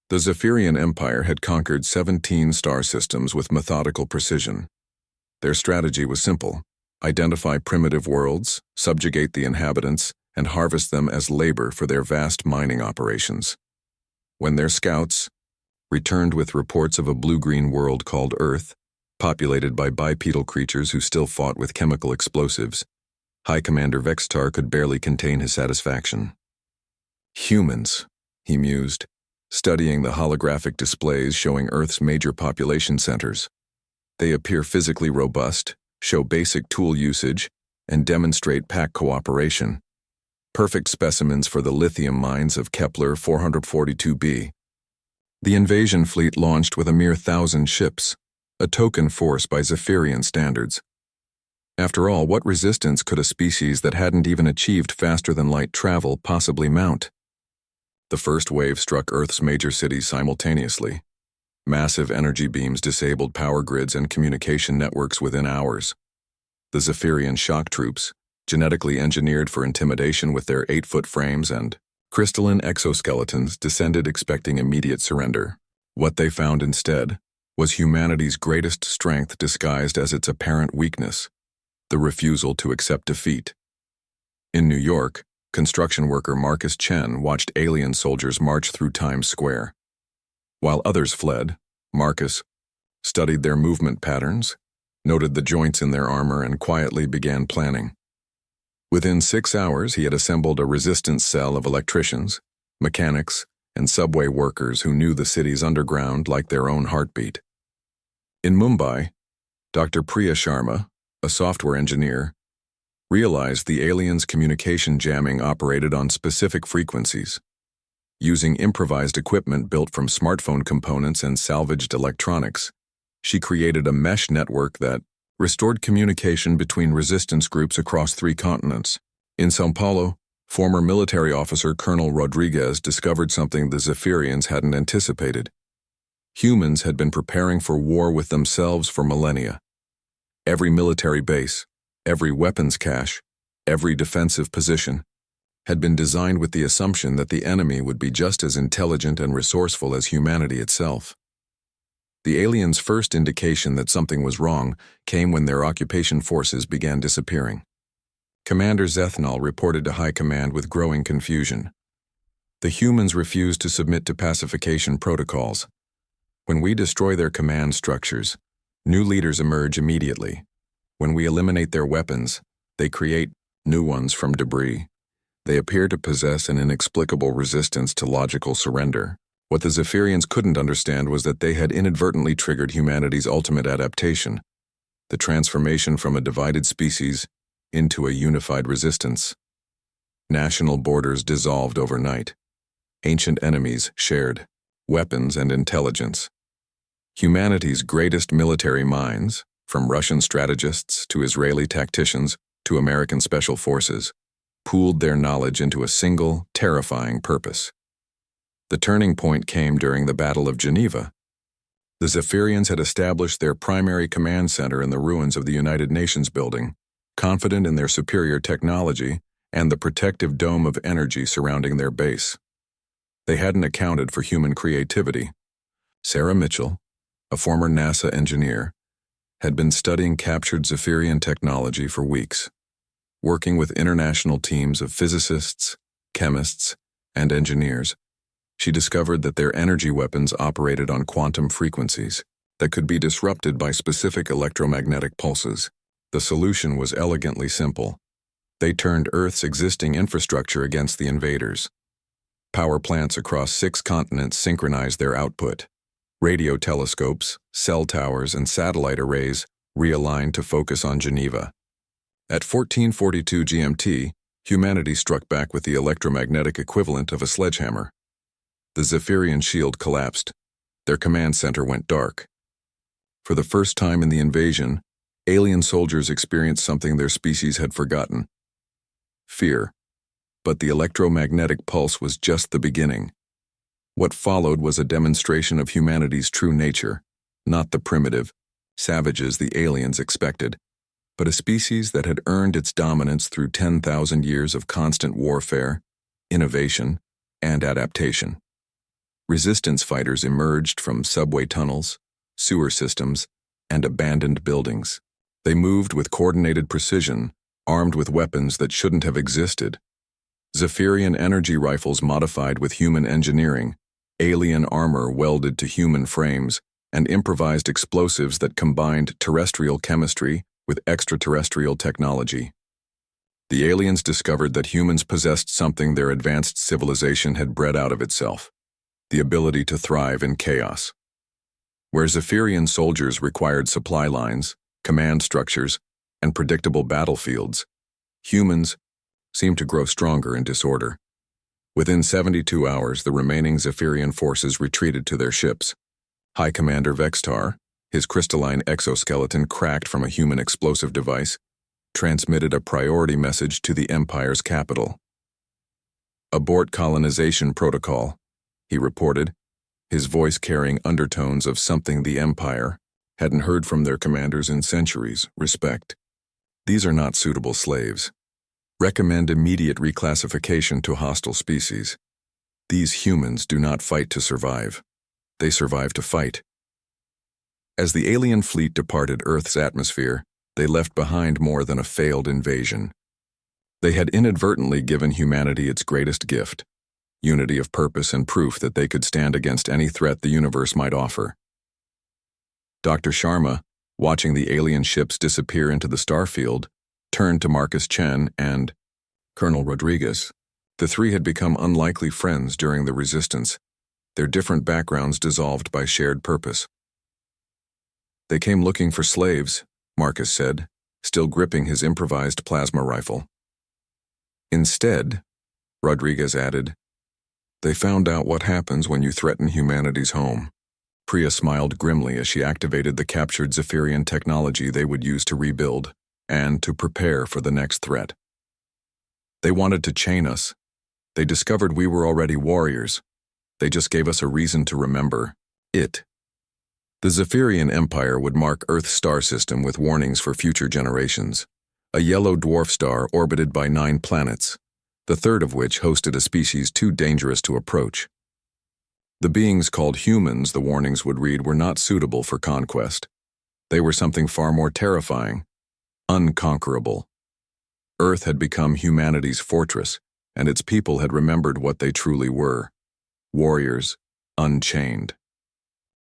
The Zephyrian Empire had conquered 17 star systems with methodical precision. Their strategy was simple: identify primitive worlds, subjugate the inhabitants, and harvest them as labor for their vast mining operations. When their scouts returned with reports of a blue-green world called Earth, populated by bipedal creatures who still fought with chemical explosives, High Commander Vextar could barely contain his satisfaction. Humans, he mused, studying the holographic displays showing Earth's major population centers. They appear physically robust, show basic tool usage, and demonstrate pack cooperation. Perfect specimens for the lithium mines of Kepler 442b. The invasion fleet launched with a mere 1,000 ships, a token force by Zephyrian standards. After all, what resistance could a species that hadn't even achieved faster-than-light travel possibly mount? The first wave struck Earth's major cities simultaneously. Massive energy beams disabled power grids and communication networks within hours. The Zephyrian shock troops, genetically engineered for intimidation with their 8-foot frames and crystalline exoskeletons, descended expecting immediate surrender. What they found instead was humanity's greatest strength disguised as its apparent weakness: the refusal to accept defeat. In New York, construction worker Marcus Chen watched alien soldiers march through Times Square. While others fled, Marcus studied their movement patterns, noted the joints in their armor, and quietly began planning. Within 6 hours, he had assembled a resistance cell of electricians, mechanics, and subway workers who knew the city's underground like their own heartbeat. In Mumbai, Dr. Priya Sharma, a software engineer, realized the aliens' communication jamming operated on specific frequencies. Using improvised equipment built from smartphone components and salvaged electronics, she created a mesh network that restored communication between resistance groups across 3 continents. In São Paulo, former military officer Colonel Rodriguez discovered something the Zephyrians hadn't anticipated. Humans had been preparing for war with themselves for millennia. Every military base, every weapons cache, every defensive position had been designed with the assumption that the enemy would be just as intelligent and resourceful as humanity itself. The aliens' first indication that something was wrong came when their occupation forces began disappearing. Commander Zethnal reported to High Command with growing confusion. The humans refused to submit to pacification protocols. When we destroy their command structures, new leaders emerge immediately. When we eliminate their weapons, they create new ones from debris. They appear to possess an inexplicable resistance to logical surrender. What the Zephyrians couldn't understand was that they had inadvertently triggered humanity's ultimate adaptation, the transformation from a divided species into a unified resistance. National borders dissolved overnight. Ancient enemies shared weapons and intelligence. Humanity's greatest military minds, from Russian strategists to Israeli tacticians to American special forces, pooled their knowledge into a single, terrifying purpose. The turning point came during the Battle of Geneva. The Zephyrians had established their primary command center in the ruins of the United Nations building, confident in their superior technology and the protective dome of energy surrounding their base. They hadn't accounted for human creativity. Sarah Mitchell, a former NASA engineer, had been studying captured Zephyrian technology for weeks. Working with international teams of physicists, chemists, and engineers, she discovered that their energy weapons operated on quantum frequencies that could be disrupted by specific electromagnetic pulses. The solution was elegantly simple. They turned Earth's existing infrastructure against the invaders. Power plants across 6 continents synchronized their output. Radio telescopes, cell towers, and satellite arrays realigned to focus on Geneva. At 1442 GMT, humanity struck back with the electromagnetic equivalent of a sledgehammer. The Zephyrian shield collapsed. Their command center went dark. For the first time in the invasion, alien soldiers experienced something their species had forgotten: fear. But the electromagnetic pulse was just the beginning. What followed was a demonstration of humanity's true nature, not the primitive savages the aliens expected, but a species that had earned its dominance through 10,000 years of constant warfare, innovation, and adaptation. Resistance fighters emerged from subway tunnels, sewer systems, and abandoned buildings. They moved with coordinated precision, armed with weapons that shouldn't have existed. Zephyrian energy rifles modified with human engineering, alien armor welded to human frames, and improvised explosives that combined terrestrial chemistry with extraterrestrial technology. The aliens discovered that humans possessed something their advanced civilization had bred out of itself: the ability to thrive in chaos. Where Zephyrian soldiers required supply lines, command structures, and predictable battlefields, humans seemed to grow stronger in disorder. Within 72 hours, the remaining Zephyrian forces retreated to their ships. High Commander Vextar, his crystalline exoskeleton cracked from a human explosive device, transmitted a priority message to the Empire's capital. "Abort colonization protocol," he reported, his voice carrying undertones of something the Empire hadn't heard from their commanders in centuries: respect. "These are not suitable slaves. Recommend immediate reclassification to hostile species. These humans do not fight to survive. They survive to fight." As the alien fleet departed Earth's atmosphere, they left behind more than a failed invasion. They had inadvertently given humanity its greatest gift: unity of purpose and proof that they could stand against any threat the universe might offer. Dr. Sharma, watching the alien ships disappear into the starfield, turned to Marcus Chen and Colonel Rodriguez. The three had become unlikely friends during the Resistance, their different backgrounds dissolved by shared purpose. "They came looking for slaves," Marcus said, still gripping his improvised plasma rifle. "Instead," Rodriguez added, "they found out what happens when you threaten humanity's home." Priya smiled grimly as she activated the captured Zephyrian technology they would use to rebuild and to prepare for the next threat. "They wanted to chain us. They discovered we were already warriors. They just gave us a reason to remember it." The Zephyrian Empire would mark Earth's star system with warnings for future generations. A yellow dwarf star orbited by 9 planets, the third of which hosted a species too dangerous to approach. The beings called humans, the warnings would read, were not suitable for conquest. They were something far more terrifying: unconquerable. Earth had become humanity's fortress, and its people had remembered what they truly were: warriors, unchained.